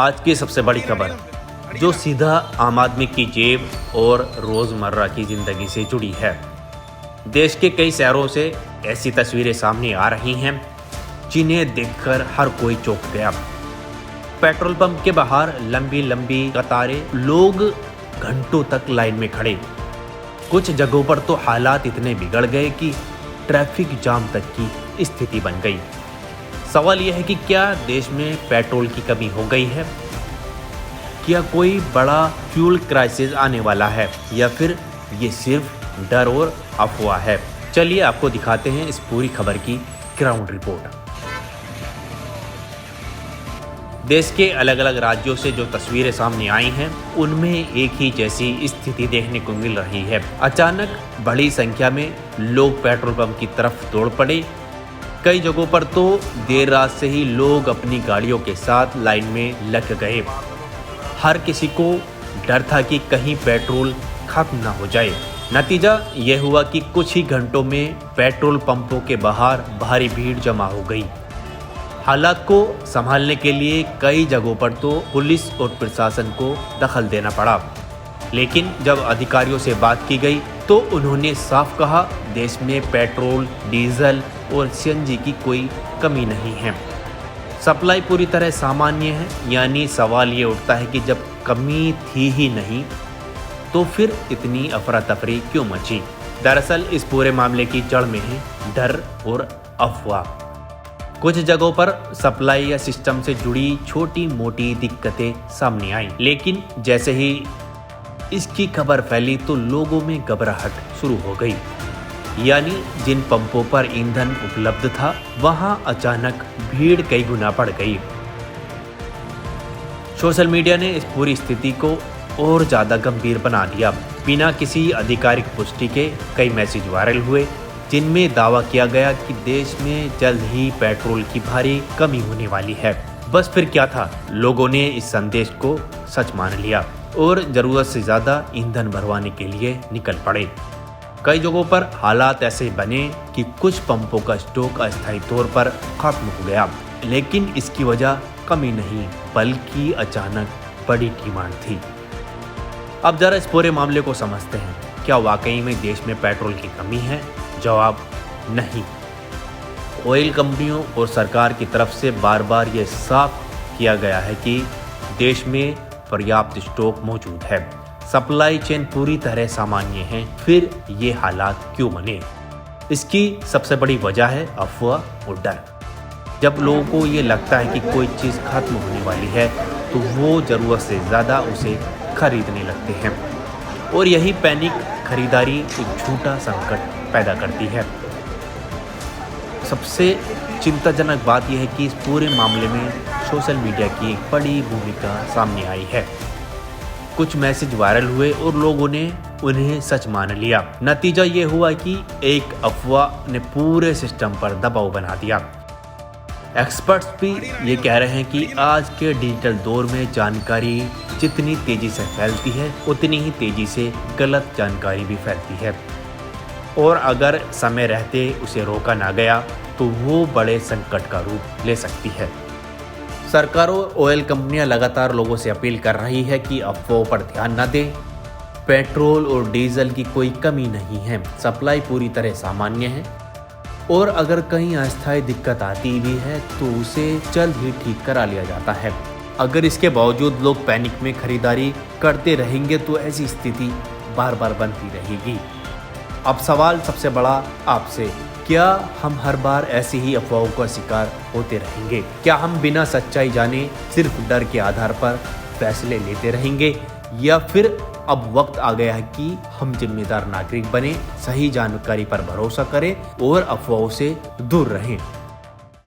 आज की सबसे बड़ी खबर जो सीधा आम आदमी की जेब और रोजमर्रा की जिंदगी से जुड़ी है। देश के कई शहरों से ऐसी तस्वीरें सामने आ रही हैं जिन्हें देखकर हर कोई चौंक गया। पेट्रोल पंप के बाहर लंबी लंबी कतारें, लोग घंटों तक लाइन में खड़े। कुछ जगहों पर तो हालात इतने बिगड़ गए कि ट्रैफिक जाम तक की स्थिति बन गई। सवाल यह है कि क्या देश में पेट्रोल की कमी हो गई है? क्या कोई बड़ा फ्यूल क्राइसिस आने वाला है या फिर ये सिर्फ डर और अफवाह है? चलिए आपको दिखाते हैं इस पूरी खबर की ग्राउंड रिपोर्ट। देश के अलग अलग राज्यों से जो तस्वीरें सामने आई हैं उनमें एक ही जैसी स्थिति देखने को मिल रही है। अचानक बड़ी संख्या में लोग पेट्रोल पंप की तरफ दौड़ पड़े। कई जगहों पर तो देर रात से ही लोग अपनी गाड़ियों के साथ लाइन में लग गए। हर किसी को डर था कि कहीं पेट्रोल खत्म ना हो जाए। नतीजा यह हुआ कि कुछ ही घंटों में पेट्रोल पंपों के बाहर भारी भीड़ जमा हो गई। हालात को संभालने के लिए कई जगहों पर तो पुलिस और प्रशासन को दखल देना पड़ा, लेकिन जब अधिकारियों से बात की गई तो उन्होंने साफ कहा, देश में पेट्रोल, डीजल और सीएनजी की कोई कमी नहीं है। सप्लाई पूरी तरह सामान्य है। यानी सवाल ये उठता है कि जब कमी थी ही नहीं तो फिर इतनी अफरा तफरी क्यों मची? दरअसल इस पूरे मामले की जड़ में है डर और अफवाह। कुछ जगहों पर सप्लाई या सिस्टम से जुड़ी छोटी मोटी दिक्कतें सामने आई, लेकिन जैसे ही इसकी खबर फैली तो लोगों में घबराहट शुरू हो गई। यानी जिन पंपों पर ईंधन उपलब्ध था वहां अचानक भीड़ कई गुना बढ़ गई। सोशल मीडिया ने इस पूरी स्थिति को और ज्यादा गंभीर बना दिया। बिना किसी आधिकारिक पुष्टि के कई मैसेज वायरल हुए जिनमें दावा किया गया कि देश में जल्द ही पेट्रोल की भारी कमी होने वाली है। बस फिर क्या था, लोगों ने इस संदेश को सच मान लिया और जरूरत से ज्यादा ईंधन भरवाने के लिए निकल पड़े। कई जगहों पर हालात ऐसे बने कि कुछ पंपों का स्टॉक अस्थायी तौर पर खत्म हो गया, लेकिन इसकी वजह कमी नहीं बल्कि अचानक बड़ी डिमांड थी। अब जरा इस पूरे मामले को समझते हैं। क्या वाकई में देश में पेट्रोल की कमी है? जवाब नहीं। ऑयल कंपनियों और सरकार की तरफ से बार बार ये साफ किया गया है कि देश में पर्याप्त स्टॉक मौजूद है, सप्लाई चेन पूरी तरह सामान्य है। फिर ये हालात क्यों बने? इसकी सबसे बड़ी वजह है अफवाह और डर। जब लोगों को ये लगता है कि कोई चीज़ खत्म होने वाली है तो वो ज़रूरत से ज़्यादा उसे खरीदने लगते हैं और यही पैनिक खरीदारी एक झूठा संकट पैदा करती है। सबसे चिंताजनक बात यह है कि इस पूरे मामले में सोशल मीडिया की एक बड़ी भूमिका सामने आई है। कुछ मैसेज वायरल हुए और लोगों ने उन्हें सच मान लिया। नतीजा ये हुआ कि एक अफवाह ने पूरे सिस्टम पर दबाव बना दिया। एक्सपर्ट्स भी ये कह रहे हैं कि आज के डिजिटल दौर में जानकारी जितनी तेजी से फैलती है उतनी ही तेजी से गलत जानकारी भी फैलती है और अगर समय रहते उसे रोका ना गया तो वो बड़े संकट का रूप ले सकती है। सरकार और ऑयल कंपनियां लगातार लोगों से अपील कर रही है कि अफवाहों पर ध्यान न दें। पेट्रोल और डीजल की कोई कमी नहीं है, सप्लाई पूरी तरह सामान्य है और अगर कहीं अस्थायी दिक्कत आती भी है तो उसे जल्द ही ठीक करा लिया जाता है। अगर इसके बावजूद लोग पैनिक में खरीदारी करते रहेंगे तो ऐसी स्थिति बार बार बनती रहेगी। अब सवाल सबसे बड़ा आपसे, क्या हम हर बार ऐसी ही अफवाहों का शिकार होते रहेंगे? क्या हम बिना सच्चाई जाने सिर्फ डर के आधार पर फैसले लेते रहेंगे या फिर अब वक्त आ गया है कि हम जिम्मेदार नागरिक बने, सही जानकारी पर भरोसा करें और अफवाहों से दूर रहें?